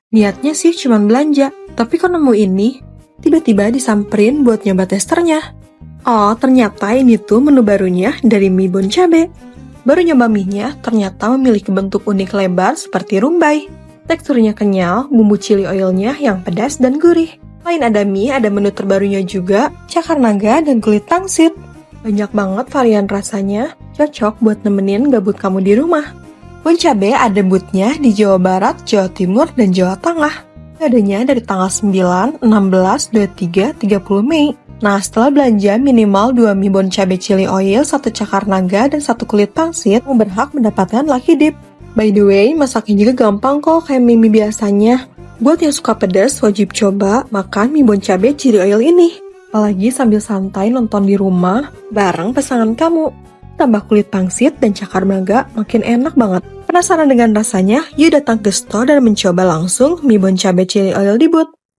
Niatnya sih cuma belanja, tapi kok nemu ini? Tiba-tiba disamperin buat nyoba testernya. Oh, ternyata ini tuh menu barunya dari mie bon cabe. Baru nyoba mie-nya, ternyata memiliki bentuk unik lebar seperti rumbai. Teksturnya kenyal, bumbu chili oilnya yang pedas dan gurih. Selain ada mie, ada menu terbarunya juga, cakar naga dan kulit pangsit. Banyak banget varian rasanya, cocok buat nemenin gabut kamu di rumah. Bon cabe ada bootnya di Jawa Barat, Jawa Timur, dan Jawa Tengah. Adanya dari tanggal 9, 16, 23, 30 Mei. Nah, setelah belanja minimal 2 mie bon cabe chili oil, 1 cakar naga, dan 1 kulit pangsit, kamu berhak mendapatkan Lucky Dip. By the way, masaknya juga gampang kok kayak mie biasanya. Buat yang suka pedas, wajib coba makan mie bon cabe chili oil ini. Apalagi sambil santai nonton di rumah, bareng pasangan kamu. Tambah kulit pangsit dan cakar naga, makin enak banget. Penasaran dengan rasanya? Yuk datang ke store dan mencoba langsung mie bon cabe chili oil di Boot.